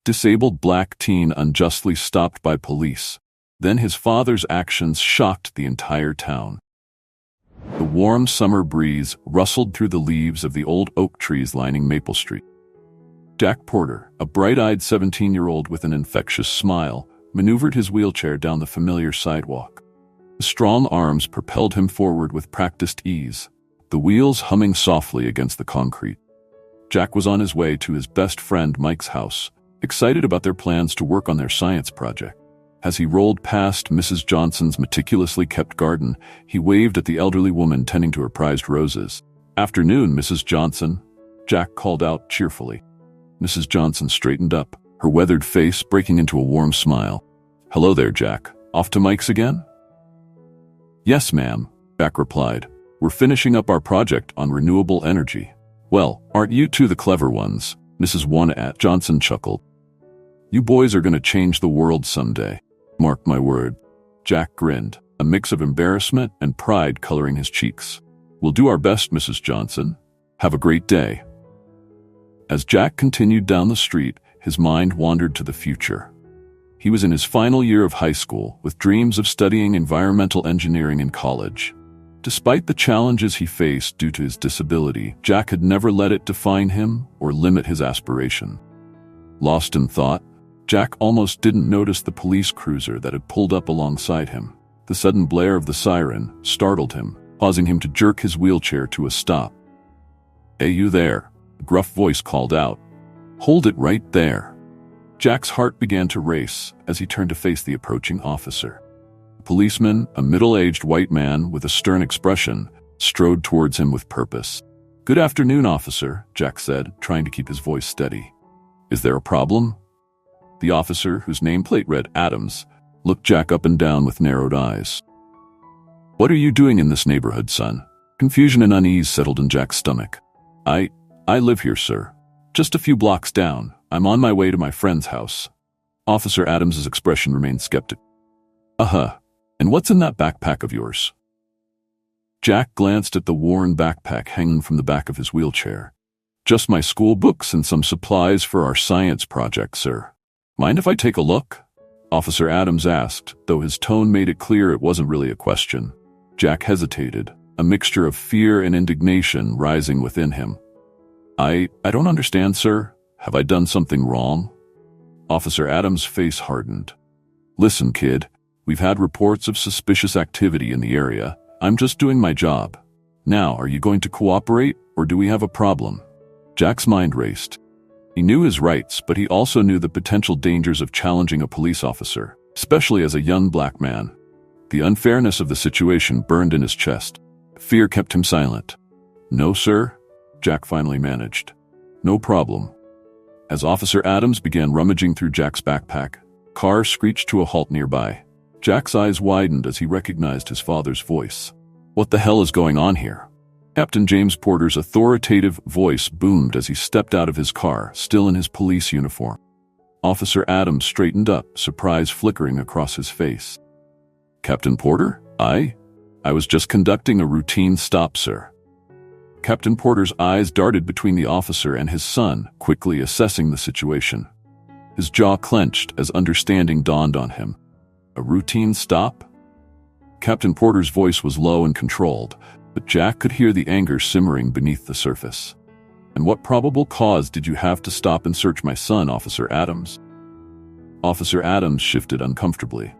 Disabled black teen unjustly stopped by police. Then his father's actions shocked the entire town. The warm summer breeze rustled through the leaves of the old oak trees lining Maple Street. Jack Porter, a bright-eyed 17-year-old with an infectious smile, maneuvered his wheelchair down the familiar sidewalk. The strong arms propelled him forward with practiced ease, the wheels humming softly against the concrete. Jack was on his way to his best friend Mike's house, excited about their plans to work on their science project. As he rolled past Mrs. Johnson's meticulously kept garden, he waved at the elderly woman tending to her prized roses. "Afternoon, Mrs. Johnson," Jack called out cheerfully. Mrs. Johnson straightened up, her weathered face breaking into a warm smile. "Hello there, Jack. Off to Mike's again?" "Yes, ma'am," Jack replied. "We're finishing up our project on renewable energy." "Well, aren't you two the clever ones?" Mrs. Johnson chuckled. "You boys are going to change the world someday. Mark my word." Jack grinned, a mix of embarrassment and pride coloring his cheeks. "We'll do our best, Mrs. Johnson. Have a great day." As Jack continued down the street, his mind wandered to the future. He was in his final year of high school, with dreams of studying environmental engineering in college. Despite the challenges he faced due to his disability, Jack had never let it define him or limit his aspiration. Lost in thought, Jack almost didn't notice the police cruiser that had pulled up alongside him. The sudden blare of the siren startled him, causing him to jerk his wheelchair to a stop. "Hey, you there," a gruff voice called out. "Hold it right there." Jack's heart began to race as he turned to face the approaching officer. A policeman, a middle-aged white man with a stern expression, strode towards him with purpose. "Good afternoon, officer," Jack said, trying to keep his voice steady. "Is there a problem?" The officer, whose nameplate read Adams, looked Jack up and down with narrowed eyes. "What are you doing in this neighborhood, son?" Confusion and unease settled in Jack's stomach. I live here, sir. Just a few blocks down. I'm on my way to my friend's house." Officer Adams's expression remained skeptical. "Uh-huh. And what's in that backpack of yours?" Jack glanced at the worn backpack hanging from the back of his wheelchair. "Just my school books and some supplies for our science project, sir." "Mind if I take a look?" Officer Adams asked, though his tone made it clear it wasn't really a question. Jack hesitated, a mixture of fear and indignation rising within him. I don't understand, sir. Have I done something wrong?" Officer Adams' face hardened. "Listen, kid, we've had reports of suspicious activity in the area. I'm just doing my job. Now, are you going to cooperate, or do we have a problem?" Jack's mind raced. He knew his rights, but he also knew the potential dangers of challenging a police officer, especially as a young black man. The unfairness of the situation burned in his chest. Fear kept him silent. "No, sir," Jack finally managed. "No problem." As Officer Adams began rummaging through Jack's backpack, a car screeched to a halt nearby. Jack's eyes widened as he recognized his father's voice. "What the hell is going on here?" Captain James Porter's authoritative voice boomed as he stepped out of his car, still in his police uniform. Officer Adams straightened up, surprise flickering across his face. "Captain Porter? I was just conducting a routine stop, sir." Captain Porter's eyes darted between the officer and his son, quickly assessing the situation. His jaw clenched as understanding dawned on him. "A routine stop?" Captain Porter's voice was low and controlled, but Jack could hear the anger simmering beneath the surface. "And what probable cause did you have to stop and search my son, Officer Adams?" Officer Adams shifted uncomfortably.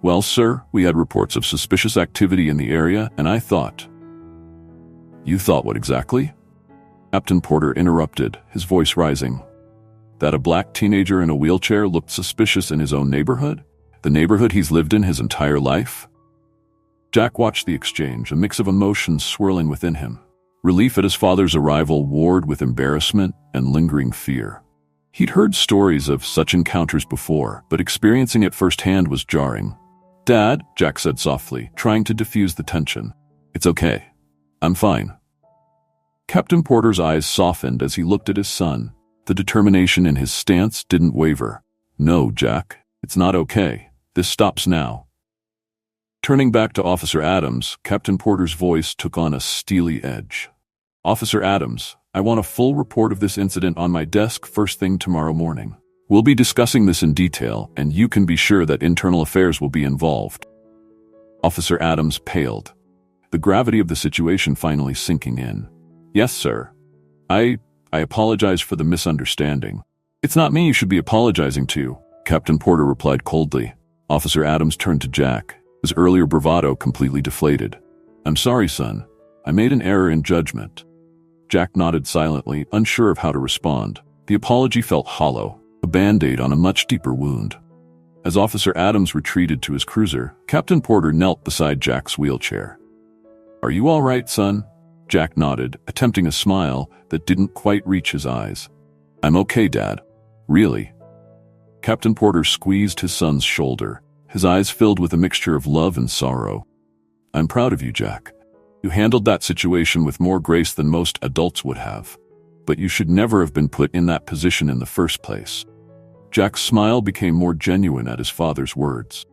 "Well, sir, we had reports of suspicious activity in the area, and I thought—" "You thought what exactly?" Captain Porter interrupted, his voice rising. "That a black teenager in a wheelchair looked suspicious in his own neighborhood? The neighborhood he's lived in his entire life?" Jack watched the exchange, a mix of emotions swirling within him. Relief at his father's arrival warred with embarrassment and lingering fear. He'd heard stories of such encounters before, but experiencing it firsthand was jarring. "Dad," Jack said softly, trying to diffuse the tension. "It's okay. I'm fine." Captain Porter's eyes softened as he looked at his son. The determination in his stance didn't waver. "No, Jack, it's not okay. This stops now." Turning back to Officer Adams, Captain Porter's voice took on a steely edge. "Officer Adams, I want a full report of this incident on my desk first thing tomorrow morning. We'll be discussing this in detail, and you can be sure that internal affairs will be involved." Officer Adams paled, the gravity of the situation finally sinking in. "Yes, sir. I apologize for the misunderstanding." "It's not me you should be apologizing to," Captain Porter replied coldly. Officer Adams turned to Jack, his earlier bravado completely deflated. "I'm sorry, son. I made an error in judgment." Jack nodded silently, unsure of how to respond. The apology felt hollow, a band-aid on a much deeper wound. As Officer Adams retreated to his cruiser, Captain Porter knelt beside Jack's wheelchair. "Are you all right, son?" Jack nodded, attempting a smile that didn't quite reach his eyes. "I'm okay, Dad. Really?" Captain Porter squeezed his son's shoulder, his eyes filled with a mixture of love and sorrow. "I'm proud of you, Jack. You handled that situation with more grace than most adults would have. But you should never have been put in that position in the first place." Jack's smile became more genuine at his father's words.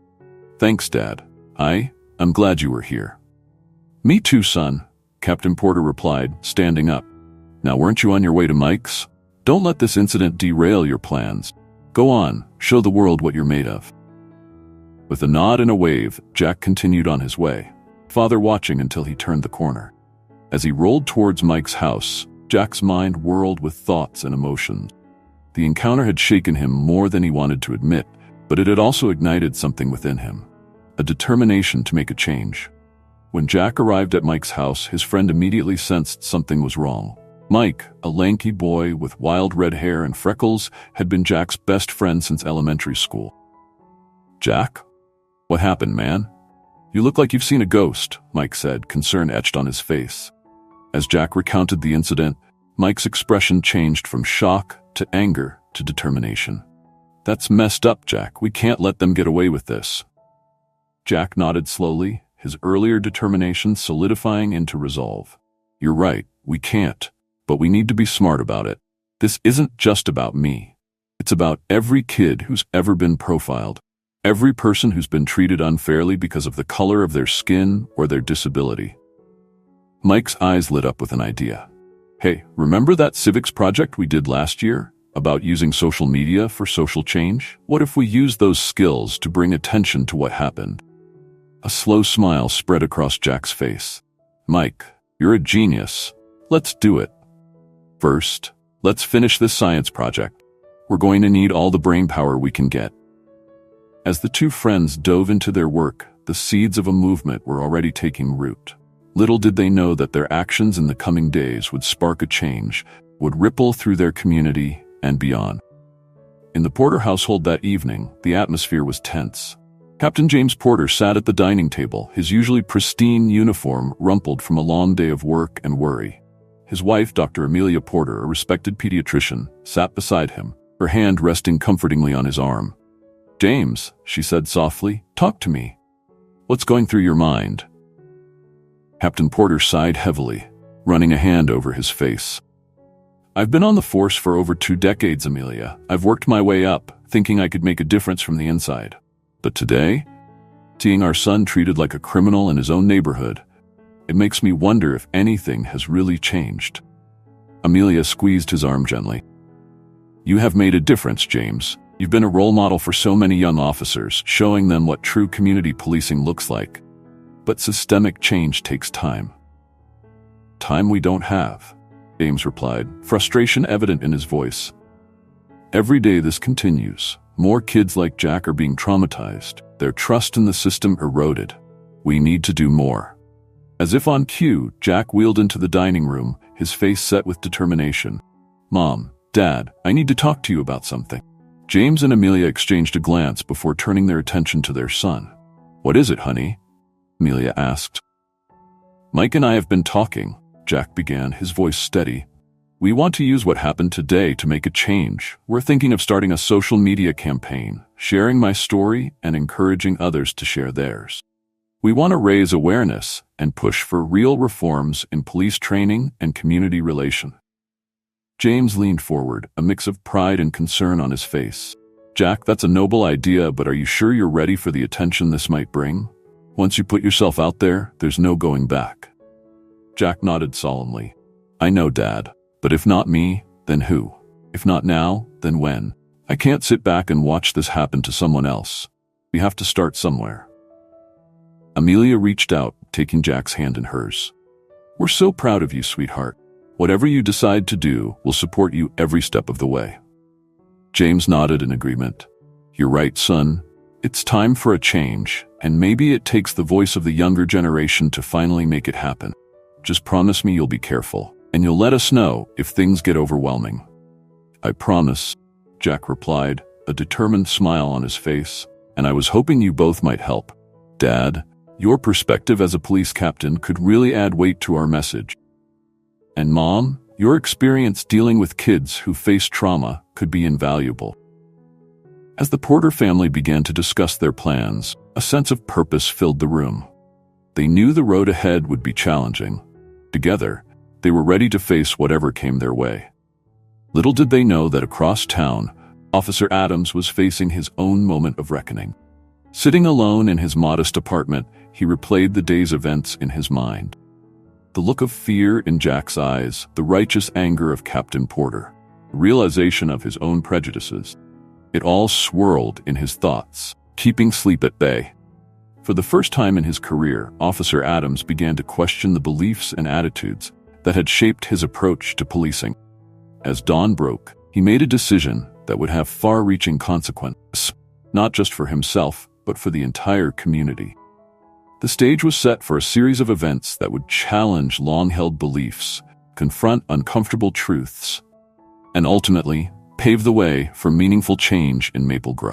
"Thanks, Dad. I'm glad you were here." "Me too, son," Captain Porter replied, standing up. "Now, weren't you on your way to Mike's? Don't let this incident derail your plans. Go on, show the world what you're made of." With a nod and a wave, Jack continued on his way, father watching until he turned the corner. As he rolled towards Mike's house, Jack's mind whirled with thoughts and emotions. The encounter had shaken him more than he wanted to admit, but it had also ignited something within him, a determination to make a change. When Jack arrived at Mike's house, his friend immediately sensed something was wrong. Mike, a lanky boy with wild red hair and freckles, had been Jack's best friend since elementary school. "Jack? What happened, man? You look like you've seen a ghost," Mike said, concern etched on his face. As Jack recounted the incident, Mike's expression changed from shock to anger to determination. "That's messed up, Jack. We can't let them get away with this." Jack nodded slowly, his earlier determination solidifying into resolve. "You're right, we can't, but we need to be smart about it. This isn't just about me. It's about every kid who's ever been profiled, every person who's been treated unfairly because of the color of their skin or their disability." Mike's eyes lit up with an idea. "Hey, remember that civics project we did last year about using social media for social change? What if we use those skills to bring attention to what happened?" A slow smile spread across Jack's face. "Mike, you're a genius. Let's do it. First, let's finish this science project. We're going to need all the brainpower we can get." As the two friends dove into their work, the seeds of a movement were already taking root. Little did they know that their actions in the coming days would spark a change, would ripple through their community and beyond. In the Porter household that evening, the atmosphere was tense. Captain James Porter sat at the dining table, his usually pristine uniform rumpled from a long day of work and worry. His wife, Dr. Amelia Porter, a respected pediatrician, sat beside him, her hand resting comfortingly on his arm. "James," she said softly, "talk to me. What's going through your mind?" Captain Porter sighed heavily, running a hand over his face. "I've been on the force for over 2 decades, Amelia. I've worked my way up, thinking I could make a difference from the inside. But today, seeing our son treated like a criminal in his own neighborhood, it makes me wonder if anything has really changed." Amelia squeezed his arm gently. "You have made a difference, James. You've been a role model for so many young officers, showing them what true community policing looks like. But systemic change takes time." "Time we don't have," James replied, frustration evident in his voice. "Every day this continues. More kids like Jack are being traumatized, their trust in the system eroded. We need to do more." As if on cue, Jack wheeled into the dining room, his face set with determination. "Mom, Dad, I need to talk to you about something." James and Amelia exchanged a glance before turning their attention to their son. "What is it, honey?" Amelia asked. "Mike and I have been talking," Jack began, his voice steady. "We want to use what happened today to make a change. We're thinking of starting a social media campaign, sharing my story and encouraging others to share theirs. We want to raise awareness and push for real reforms in police training and community relation." James leaned forward, a mix of pride and concern on his face. "Jack, that's a noble idea, but are you sure you're ready for the attention this might bring? Once you put yourself out there, there's no going back." Jack nodded solemnly. "I know, Dad, but if not me, then who? If not now, then when? I can't sit back and watch this happen to someone else. We have to start somewhere. Amelia reached out, taking Jack's hand in hers. We're so proud of you, sweetheart. Whatever you decide to do, we'll support you every step of the way. James nodded in agreement. You're right, son. It's time for a change, and maybe it takes the voice of the younger generation to finally make it happen. Just promise me you'll be careful, and you'll let us know if things get overwhelming. I promise, Jack replied, a determined smile on his face, and I was hoping you both might help. Dad, your perspective as a police captain could really add weight to our message. And Mom, your experience dealing with kids who face trauma could be invaluable. As the Porter family began to discuss their plans, a sense of purpose filled the room. They knew the road ahead would be challenging. Together, they were ready to face whatever came their way. Little did they know that across town, Officer Adams was facing his own moment of reckoning. Sitting alone in his modest apartment, he replayed the day's events in his mind. The look of fear in Jack's eyes, the righteous anger of Captain Porter, the realization of his own prejudices. It all swirled in his thoughts, keeping sleep at bay. For the first time in his career, Officer Adams began to question the beliefs and attitudes that had shaped his approach to policing. As dawn broke, he made a decision that would have far-reaching consequences, not just for himself, but for the entire community. The stage was set for a series of events that would challenge long-held beliefs, confront uncomfortable truths, and ultimately pave the way for meaningful change in Maple Grove.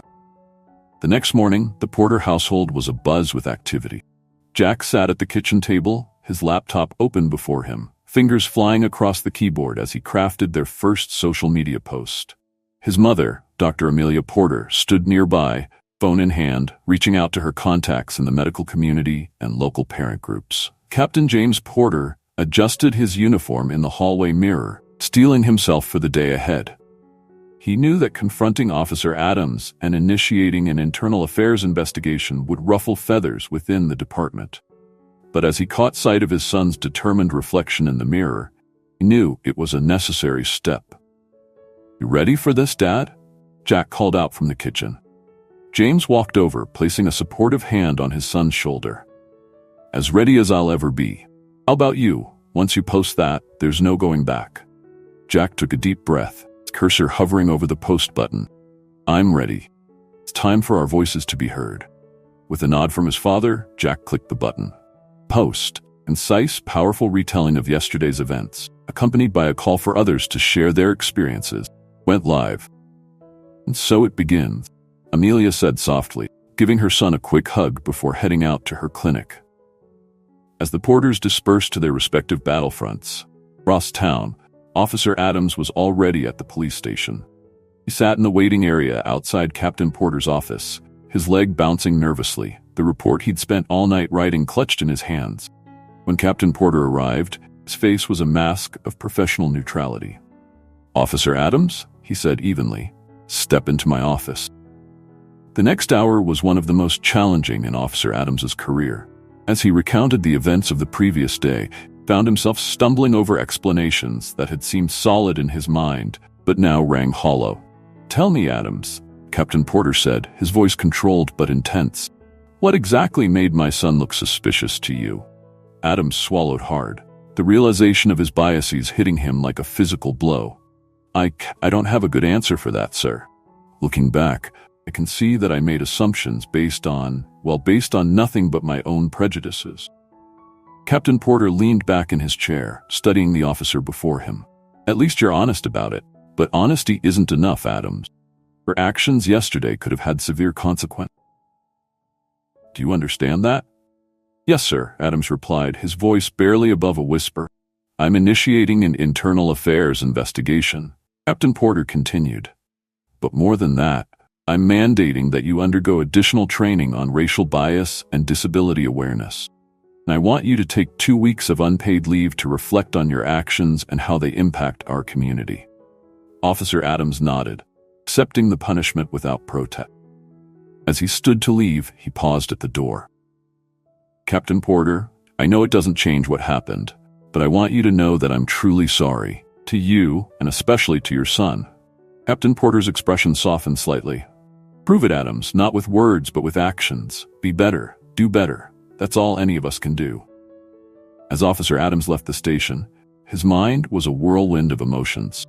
The next morning, the Porter household was abuzz with activity. Jack sat at the kitchen table, his laptop open before him, fingers flying across the keyboard as he crafted their first social media post. His mother, Dr. Amelia Porter, stood nearby, phone in hand, reaching out to her contacts in the medical community and local parent groups. Captain James Porter adjusted his uniform in the hallway mirror, steeling himself for the day ahead. He knew that confronting Officer Adams and initiating an internal affairs investigation would ruffle feathers within the department. But as he caught sight of his son's determined reflection in the mirror, he knew it was a necessary step. You ready for this, Dad? Jack called out from the kitchen. James walked over, placing a supportive hand on his son's shoulder. As ready as I'll ever be. How about you? Once you post that, there's no going back. Jack took a deep breath, his cursor hovering over the post button. I'm ready. It's time for our voices to be heard. With a nod from his father, Jack clicked the button. Post. Concise, powerful retelling of yesterday's events, accompanied by a call for others to share their experiences, went live. And so it begins, Amelia said softly, giving her son a quick hug before heading out to her clinic. As the Porters dispersed to their respective battlefronts, across town, Officer Adams was already at the police station. He sat in the waiting area outside Captain Porter's office, his leg bouncing nervously, the report he'd spent all night writing clutched in his hands. When Captain Porter arrived, his face was a mask of professional neutrality. Officer Adams, he said evenly, step into my office. The next hour was one of the most challenging in Officer Adams's career. As he recounted the events of the previous day, he found himself stumbling over explanations that had seemed solid in his mind, but now rang hollow. Tell me, Adams, Captain Porter said, his voice controlled but intense. What exactly made my son look suspicious to you? Adams swallowed hard, the realization of his biases hitting him like a physical blow. I don't have a good answer for that, sir. Looking back, I can see that I made assumptions based on nothing but my own prejudices. Captain Porter leaned back in his chair, studying the officer before him. At least you're honest about it, but honesty isn't enough, Adams. Your actions yesterday could have had severe consequences. Do you understand that? Yes, sir, Adams replied, his voice barely above a whisper. I'm initiating an internal affairs investigation. Captain Porter continued. But more than that, I'm mandating that you undergo additional training on racial bias and disability awareness. And I want you to take 2 weeks of unpaid leave to reflect on your actions and how they impact our community. Officer Adams nodded, accepting the punishment without protest. As he stood to leave, he paused at the door. Captain Porter, I know it doesn't change what happened, but I want you to know that I'm truly sorry, to you and especially to your son. Captain Porter's expression softened slightly. Prove it, Adams, not with words but with actions. Be better, do better. That's all any of us can do. As Officer Adams left the station, his mind was a whirlwind of emotions.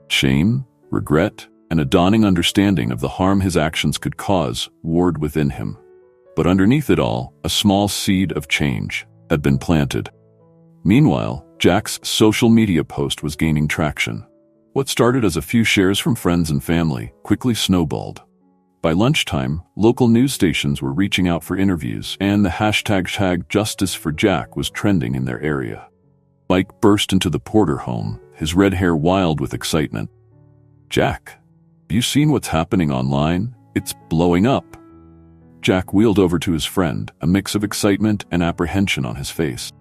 Shame, regret, and a dawning understanding of the harm his actions could cause warred within him. But underneath it all, a small seed of change had been planted. Meanwhile, Jack's social media post was gaining traction. What started as a few shares from friends and family quickly snowballed. By lunchtime, local news stations were reaching out for interviews, and the hashtag Justice for Jack was trending in their area. Mike burst into the Porter home, his red hair wild with excitement. Jack, have you seen what's happening online? It's blowing up. Jack wheeled over to his friend, a mix of excitement and apprehension on his face.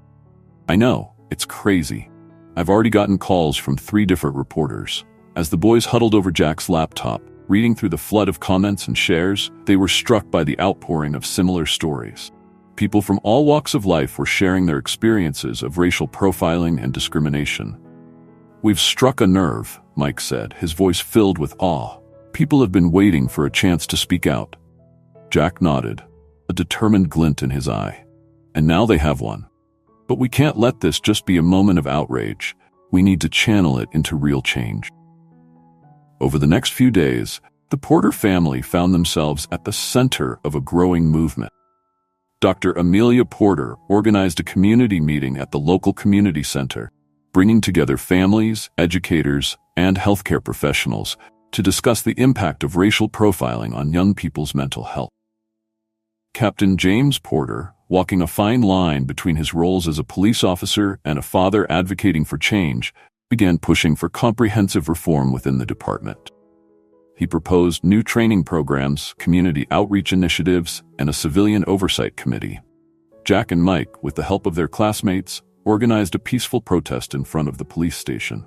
I know, it's crazy. I've already gotten calls from 3 different reporters. As the boys huddled over Jack's laptop, reading through the flood of comments and shares, they were struck by the outpouring of similar stories. People from all walks of life were sharing their experiences of racial profiling and discrimination. We've struck a nerve, Mike said, his voice filled with awe. People have been waiting for a chance to speak out. Jack nodded, a determined glint in his eye. And now they have one. But we can't let this just be a moment of outrage. We need to channel it into real change. Over the next few days, the Porter family found themselves at the center of a growing movement. Dr. Amelia Porter organized a community meeting at the local community center, bringing together families, educators, and healthcare professionals to discuss the impact of racial profiling on young people's mental health. Captain James Porter, walking a fine line between his roles as a police officer and a father advocating for change, began pushing for comprehensive reform within the department. He proposed new training programs, community outreach initiatives, and a civilian oversight committee. Jack and Mike, with the help of their classmates, organized a peaceful protest in front of the police station.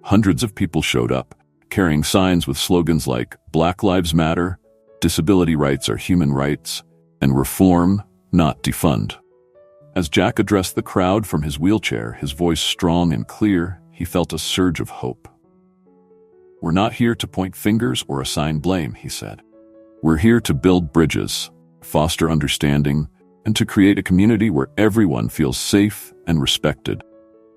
Hundreds of people showed up, carrying signs with slogans like Black Lives Matter, Disability Rights are Human Rights, and Reform, not Defund. As Jack addressed the crowd from his wheelchair, his voice strong and clear, he felt a surge of hope. We're not here to point fingers or assign blame, he said. We're here to build bridges, foster understanding, and to create a community where everyone feels safe and respected.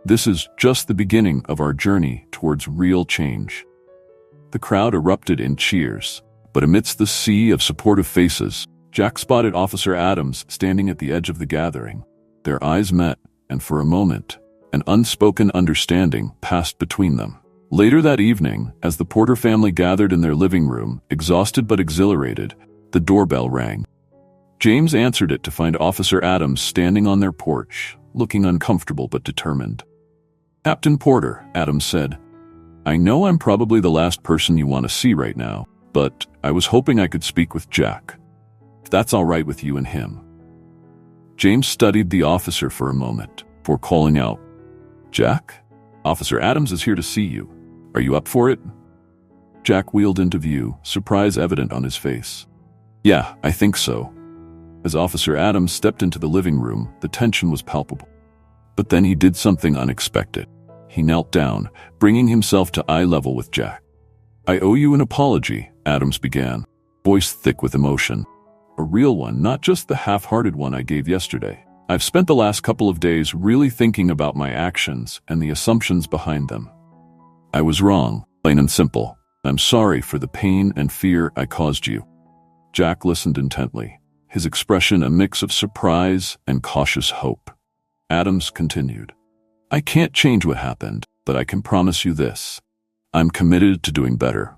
This is just the beginning of our journey towards real change. The crowd erupted in cheers, but amidst the sea of supportive faces, Jack spotted Officer Adams standing at the edge of the gathering. Their eyes met, and for a moment, an unspoken understanding passed between them. Later that evening, as the Porter family gathered in their living room, exhausted but exhilarated, the doorbell rang. James answered it to find Officer Adams standing on their porch, looking uncomfortable but determined. Captain Porter, Adams said, I know I'm probably the last person you want to see right now, but I was hoping I could speak with Jack. If that's all right with you and him. James studied the officer for a moment before calling out, Jack? Officer Adams is here to see you. Are you up for it? Jack wheeled into view, surprise evident on his face. Yeah, I think so. As Officer Adams stepped into the living room, the tension was palpable. But then he did something unexpected. He knelt down, bringing himself to eye level with Jack. I owe you an apology, Adams began, voice thick with emotion. A real one, not just the half-hearted one I gave yesterday. I've spent the last couple of days really thinking about my actions and the assumptions behind them. I was wrong, plain and simple. I'm sorry for the pain and fear I caused you. Jack listened intently, his expression a mix of surprise and cautious hope. Adams continued, I can't change what happened, but I can promise you this. I'm committed to doing better.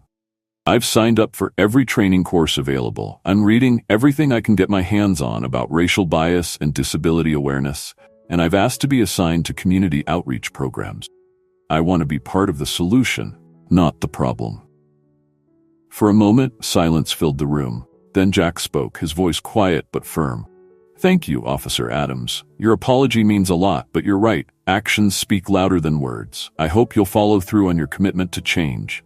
I've signed up for every training course available. I'm reading everything I can get my hands on about racial bias and disability awareness, and I've asked to be assigned to community outreach programs. I want to be part of the solution, not the problem. For a moment, silence filled the room. Then Jack spoke, his voice quiet but firm. Thank you, Officer Adams. Your apology means a lot, but you're right. Actions speak louder than words. I hope you'll follow through on your commitment to change.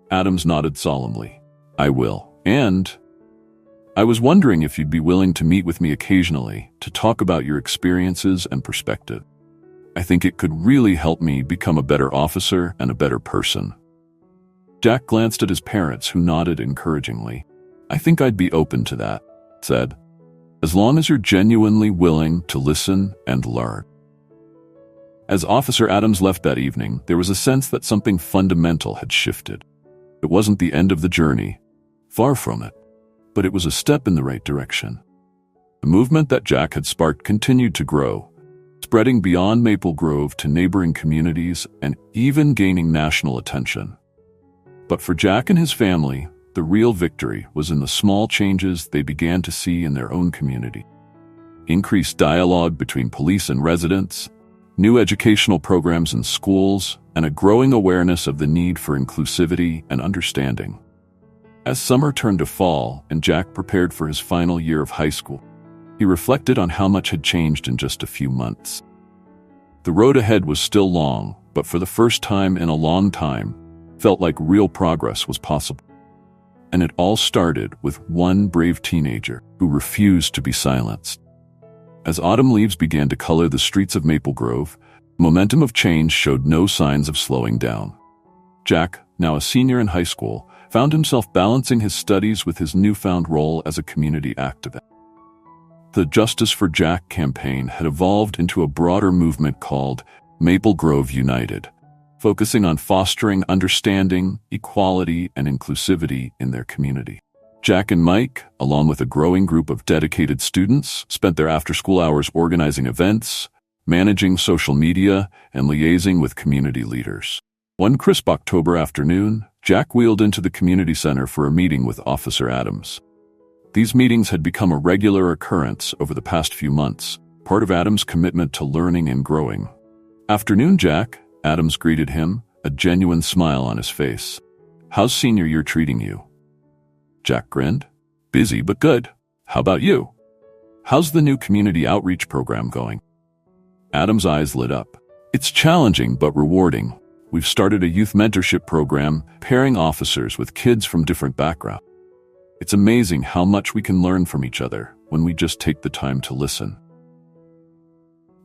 Adams nodded solemnly. I will. And I was wondering if you'd be willing to meet with me occasionally to talk about your experiences and perspective. I think it could really help me become a better officer and a better person. Jack glanced at his parents, who nodded encouragingly. "I think I'd be open to that," said, "as long as you're genuinely willing to listen and learn." As Officer Adams left that evening, there was a sense that something fundamental had shifted. It wasn't the end of the journey, far from it, but it was a step in the right direction. The movement that Jack had sparked continued to grow, spreading beyond Maple Grove to neighboring communities and even gaining national attention. But for Jack and his family, the real victory was in the small changes they began to see in their own community. Increased dialogue between police and residents, new educational programs in schools, and a growing awareness of the need for inclusivity and understanding. As summer turned to fall and Jack prepared for his final year of high school, he reflected on how much had changed in just a few months. The road ahead was still long, but for the first time in a long time, felt like real progress was possible. And it all started with one brave teenager who refused to be silenced. As autumn leaves began to color the streets of Maple Grove, the momentum of change showed no signs of slowing down. Jack, now a senior in high school, found himself balancing his studies with his newfound role as a community activist. The Justice for Jack campaign had evolved into a broader movement called Maple Grove United, focusing on fostering understanding, equality, and inclusivity in their community. Jack and Mike, along with a growing group of dedicated students, spent their after-school hours organizing events, managing social media, and liaising with community leaders. One crisp October afternoon, Jack wheeled into the community center for a meeting with Officer Adams. These meetings had become a regular occurrence over the past few months, part of Adams' commitment to learning and growing. "Afternoon, Jack," Adams greeted him, a genuine smile on his face. "How's senior year treating you?" Jack grinned. "Busy, but good. How about you? How's the new community outreach program going?" Adams' eyes lit up. "It's challenging but rewarding. We've started a youth mentorship program, pairing officers with kids from different backgrounds. It's amazing how much we can learn from each other when we just take the time to listen."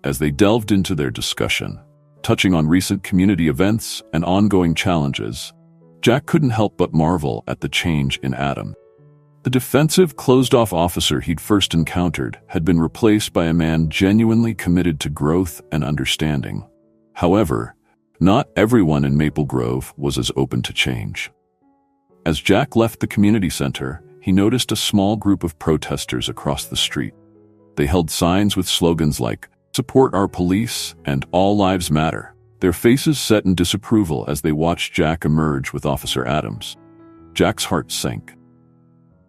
As they delved into their discussion, touching on recent community events and ongoing challenges, Jack couldn't help but marvel at the change in Adam. The defensive, closed-off officer he'd first encountered had been replaced by a man genuinely committed to growth and understanding. However, not everyone in Maple Grove was as open to change. As Jack left the community center, he noticed a small group of protesters across the street. They held signs with slogans like, "Support our police" and "All lives matter," their faces set in disapproval as they watched Jack emerge with Officer Adams. Jack's heart sank.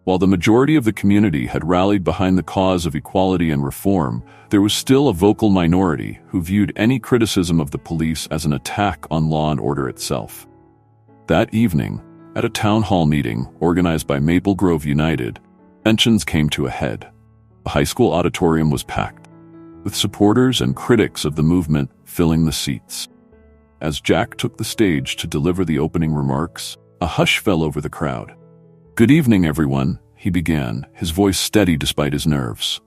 While the majority of the community had rallied behind the cause of equality and reform, there was still a vocal minority who viewed any criticism of the police as an attack on law and order itself. That evening, at a town hall meeting organized by Maple Grove United, tensions came to a head. The high school auditorium was packed, with supporters and critics of the movement filling the seats. As Jack took the stage to deliver the opening remarks, a hush fell over the crowd. "Good evening, everyone," he began, his voice steady despite his nerves.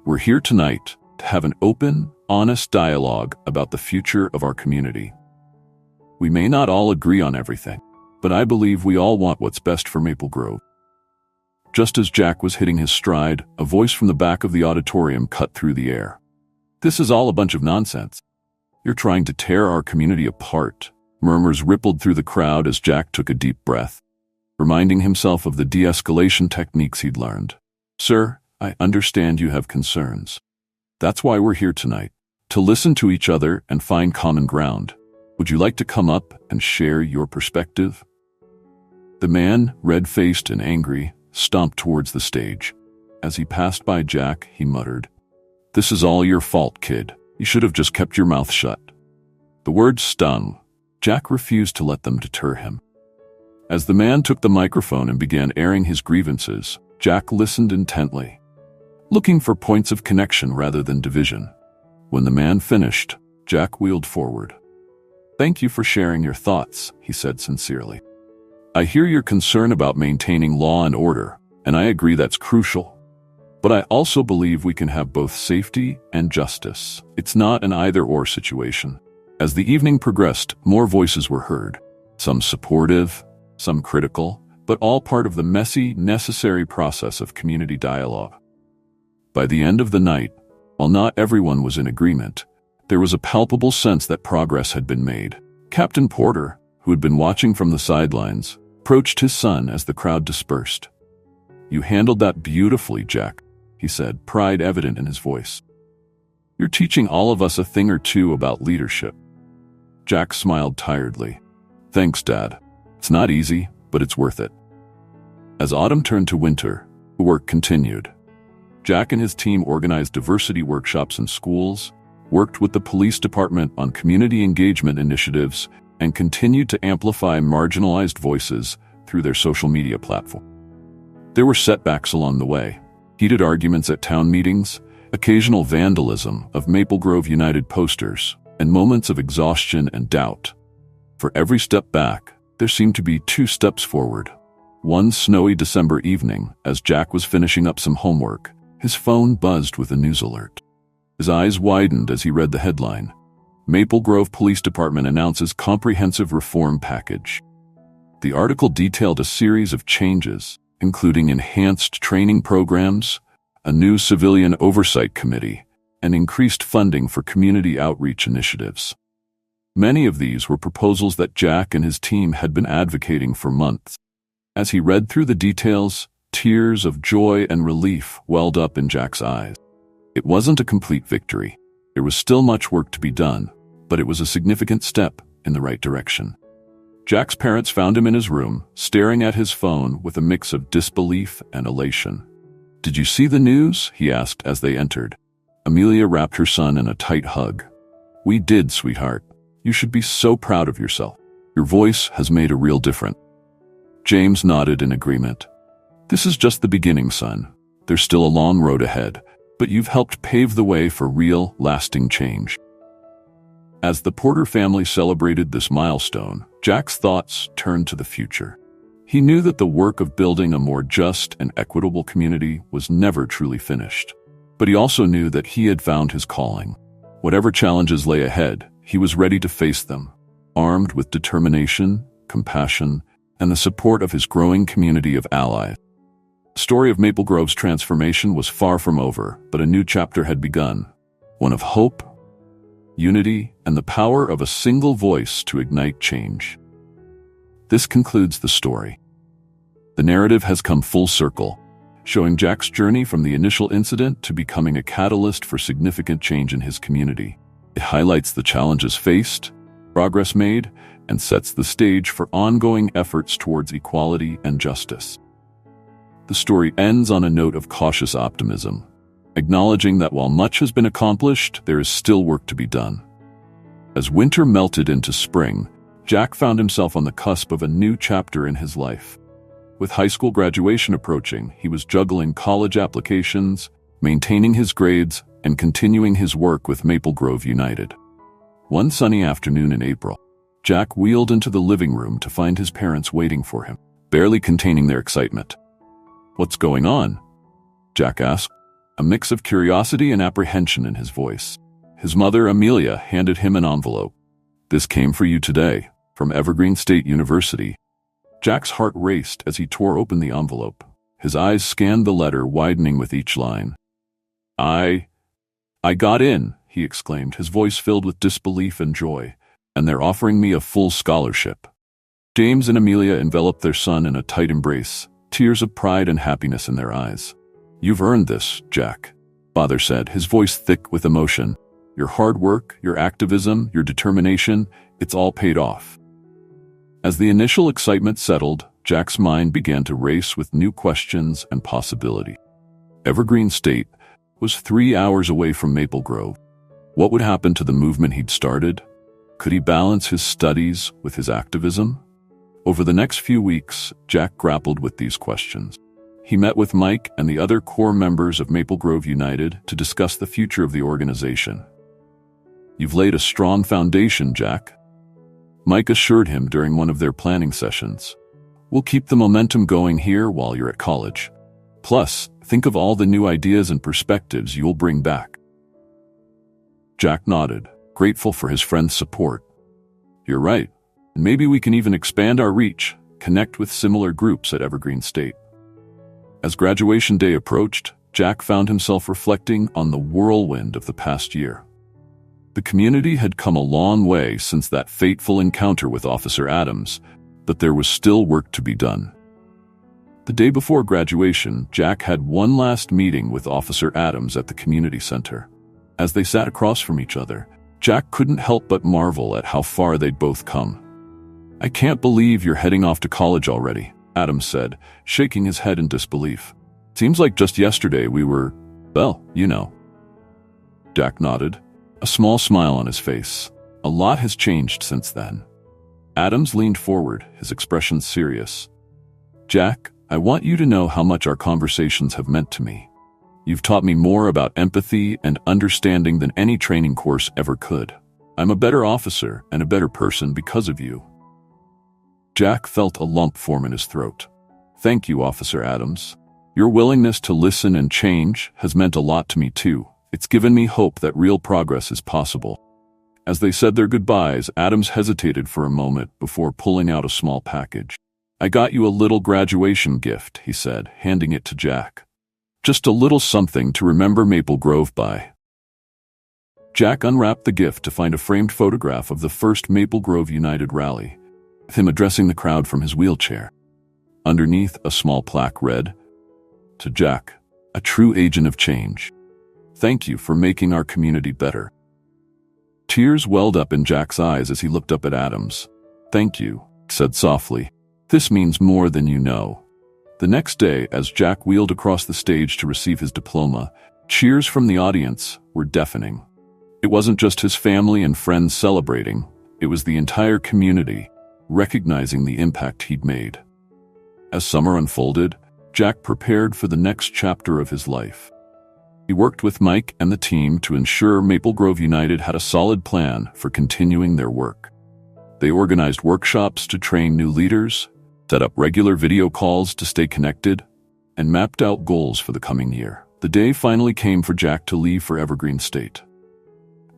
"We're here tonight to have an open, honest dialogue about the future of our community. We may not all agree on everything, but I believe we all want what's best for Maple Grove." Just as Jack was hitting his stride, a voice from the back of the auditorium cut through the air. "This is all a bunch of nonsense. You're trying to tear our community apart." Murmurs rippled through the crowd as Jack took a deep breath, reminding himself of the de-escalation techniques he'd learned. "Sir, I understand you have concerns. That's why we're here tonight, to listen to each other and find common ground. Would you like to come up and share your perspective?" The man, red-faced and angry, stomped towards the stage. As he passed by Jack, he muttered, "This is all your fault, kid. You should have just kept your mouth shut." The words stung. Jack refused to let them deter him. As the man took the microphone and began airing his grievances, Jack listened intently, looking for points of connection rather than division. When the man finished, Jack wheeled forward. "Thank you for sharing your thoughts," he said sincerely. "I hear your concern about maintaining law and order, and I agree that's crucial. But I also believe we can have both safety and justice. It's not an either-or situation." As the evening progressed, more voices were heard, some supportive, some critical, but all part of the messy, necessary process of community dialogue. By the end of the night, while not everyone was in agreement, there was a palpable sense that progress had been made. Captain Porter, who had been watching from the sidelines, approached his son as the crowd dispersed. "You handled that beautifully, Jack," he said, pride evident in his voice. "You're teaching all of us a thing or two about leadership." Jack smiled tiredly. "Thanks, Dad. It's not easy, but it's worth it." As autumn turned to winter, the work continued. Jack and his team organized diversity workshops in schools, worked with the police department on community engagement initiatives, and continued to amplify marginalized voices through their social media platform. There were setbacks along the way: heated arguments at town meetings, occasional vandalism of Maple Grove United posters, and moments of exhaustion and doubt. For every step back, there seemed to be 2 steps forward. One snowy December evening, as Jack was finishing up some homework, his phone buzzed with a news alert. His eyes widened as he read the headline: "Maple Grove Police Department announces comprehensive reform package." The article detailed a series of changes, including enhanced training programs, a new civilian oversight committee, and increased funding for community outreach initiatives. Many of these were proposals that Jack and his team had been advocating for months. As he read through the details, tears of joy and relief welled up in Jack's eyes. It wasn't a complete victory. There was still much work to be done, but it was a significant step in the right direction. Jack's parents found him in his room, staring at his phone with a mix of disbelief and elation. "Did you see the news?" he asked as they entered. Amelia wrapped her son in a tight hug. "We did, sweetheart. You should be so proud of yourself. Your voice has made a real difference." James nodded in agreement. "This is just the beginning, son. There's still a long road ahead, but you've helped pave the way for real, lasting change." As the Porter family celebrated this milestone, Jack's thoughts turned to the future. He knew that the work of building a more just and equitable community was never truly finished. But he also knew that he had found his calling. Whatever challenges lay ahead, he was ready to face them, armed with determination, compassion, and the support of his growing community of allies. The story of Maple Grove's transformation was far from over, but a new chapter had begun, one of hope, unity, and the power of a single voice to ignite change. This concludes the story. The narrative has come full circle, showing Jack's journey from the initial incident to becoming a catalyst for significant change in his community. It highlights the challenges faced, progress made, and sets the stage for ongoing efforts towards equality and justice. The story ends on a note of cautious optimism, acknowledging that while much has been accomplished, there is still work to be done. As winter melted into spring, Jack found himself on the cusp of a new chapter in his life. With high school graduation approaching, he was juggling college applications, maintaining his grades, and continuing his work with Maple Grove United. One sunny afternoon in April, Jack wheeled into the living room to find his parents waiting for him, barely containing their excitement. "What's going on?" Jack asked, a mix of curiosity and apprehension in his voice. His mother, Amelia, handed him an envelope. "This came for you today, from Evergreen State University." Jack's heart raced as he tore open the envelope. His eyes scanned the letter, widening with each line. I got in," he exclaimed, his voice filled with disbelief and joy, "and they're offering me a full scholarship." James and Amelia enveloped their son in a tight embrace, tears of pride and happiness in their eyes. "You've earned this, Jack," Father said, his voice thick with emotion. "Your hard work, your activism, your determination, it's all paid off." As the initial excitement settled, Jack's mind began to race with new questions and possibilities. Evergreen State was 3 hours away from Maple Grove. What would happen to the movement he'd started? Could he balance his studies with his activism? Over the next few weeks, Jack grappled with these questions. He met with Mike and the other core members of Maple Grove United to discuss the future of the organization. "You've laid a strong foundation, Jack," Mike assured him during one of their planning sessions. "We'll keep the momentum going here while you're at college. Plus, think of all the new ideas and perspectives you'll bring back." Jack nodded, grateful for his friend's support. "You're right. Maybe we can even expand our reach, connect with similar groups at Evergreen State. As graduation day approached, Jack found himself reflecting on the whirlwind of the past year. The community had come a long way since that fateful encounter with Officer Adams, but there was still work to be done. The day before graduation, Jack had one last meeting with Officer Adams at the community center. As they sat across from each other, Jack couldn't help but marvel at how far they'd both come. "I can't believe you're heading off to college already," Adams said, shaking his head in disbelief. "Seems like just yesterday we were, well, you know." Jack nodded, a small smile on his face. A lot has changed since then. Adams leaned forward, his expression serious. "Jack, I want you to know how much our conversations have meant to me. You've taught me more about empathy and understanding than any training course ever could. I'm a better officer and a better person because of you." Jack felt a lump form in his throat. "Thank you, Officer Adams. Your willingness to listen and change has meant a lot to me too. It's given me hope that real progress is possible." As they said their goodbyes, Adams hesitated for a moment before pulling out a small package. "I got you a little graduation gift," he said, handing it to Jack. "Just a little something to remember Maple Grove by." Jack unwrapped the gift to find a framed photograph of the first Maple Grove United rally, with him addressing the crowd from his wheelchair. Underneath, a small plaque read, "To Jack, a true agent of change. Thank you for making our community better." Tears welled up in Jack's eyes as he looked up at Adams. "Thank you," he said softly. "This means more than you know." The next day, as Jack wheeled across the stage to receive his diploma, cheers from the audience were deafening. It wasn't just his family and friends celebrating, it was the entire community, recognizing the impact he'd made. As summer unfolded, Jack prepared for the next chapter of his life. He worked with Mike and the team to ensure Maple Grove United had a solid plan for continuing their work. They organized workshops to train new leaders, set up regular video calls to stay connected, and mapped out goals for the coming year. The day finally came for Jack to leave for Evergreen State.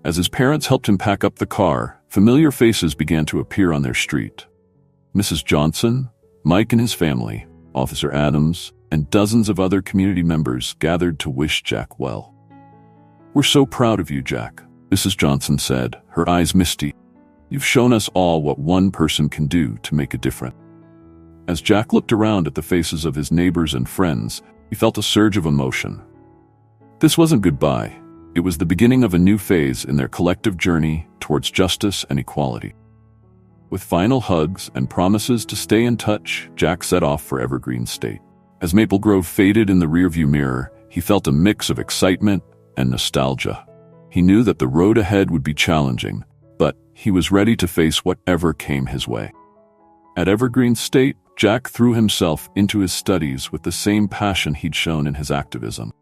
As his parents helped him pack up the car, familiar faces began to appear on their street. Mrs. Johnson, Mike and his family, Officer Adams, and dozens of other community members gathered to wish Jack well. "We're so proud of you, Jack," Mrs. Johnson said, her eyes misty. "You've shown us all what one person can do to make a difference." As Jack looked around at the faces of his neighbors and friends, he felt a surge of emotion. This wasn't goodbye. It was the beginning of a new phase in their collective journey towards justice and equality. With final hugs and promises to stay in touch, Jack set off for Evergreen State. As Maple Grove faded in the rearview mirror, he felt a mix of excitement and nostalgia. He knew that the road ahead would be challenging, but he was ready to face whatever came his way. At Evergreen State, Jack threw himself into his studies with the same passion he'd shown in his activism.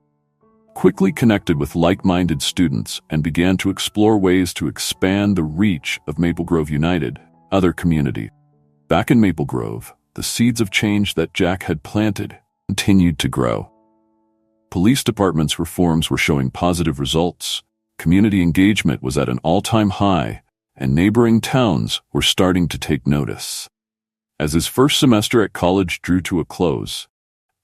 Quickly connected with like-minded students and began to explore ways to expand the reach of Maple Grove United, other community. Back in Maple Grove, the seeds of change that Jack had planted continued to grow. Police department's reforms were showing positive results, community engagement was at an all-time high, and neighboring towns were starting to take notice. As his first semester at college drew to a close,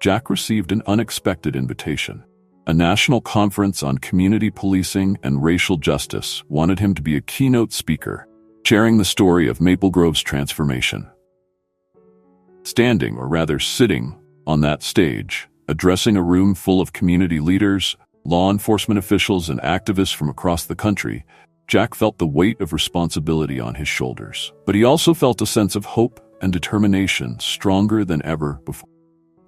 Jack received an unexpected invitation. A national conference on community policing and racial justice wanted him to be a keynote speaker, sharing the story of Maple Grove's transformation. Standing, or rather sitting, on that stage, addressing a room full of community leaders, law enforcement officials, and activists from across the country, Jack felt the weight of responsibility on his shoulders. But he also felt a sense of hope and determination stronger than ever before.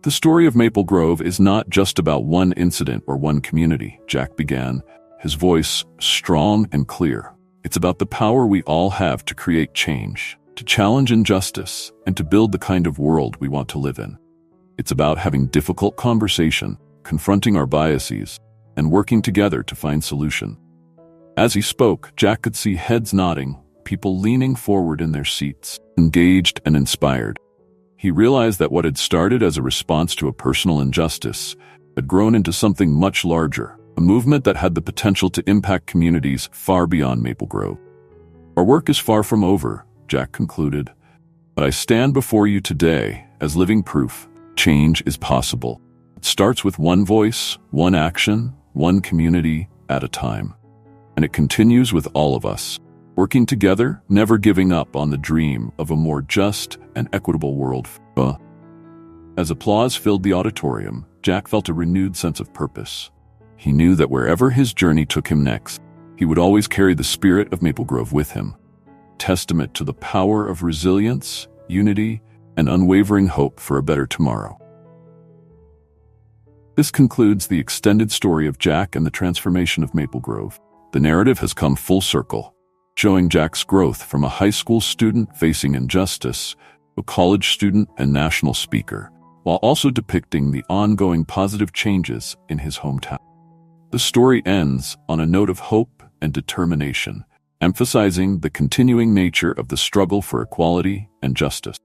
The story of Maple Grove is not just about one incident or one community, Jack began, his voice strong and clear. It's about the power we all have to create change, to challenge injustice, and to build the kind of world we want to live in. It's about having difficult conversation, confronting our biases, and working together to find solutions. As he spoke, Jack could see heads nodding, people leaning forward in their seats, engaged and inspired. He realized that what had started as a response to a personal injustice had grown into something much larger, a movement that had the potential to impact communities far beyond Maple Grove. "Our work is far from over," Jack concluded. But I stand before you today as living proof change is possible. It starts with one voice, one action, one community at a time. And it continues with all of us, working together, never giving up on the dream of a more just and equitable world. As applause filled the auditorium, Jack felt a renewed sense of purpose. He knew that wherever his journey took him next, he would always carry the spirit of Maple Grove with him, testament to the power of resilience, unity, and unwavering hope for a better tomorrow. This concludes the extended story of Jack and the transformation of Maple Grove. The narrative has come full circle, showing Jack's growth from a high school student facing injustice to a college student and national speaker, while also depicting the ongoing positive changes in his hometown. The story ends on a note of hope and determination, emphasizing the continuing nature of the struggle for equality and justice.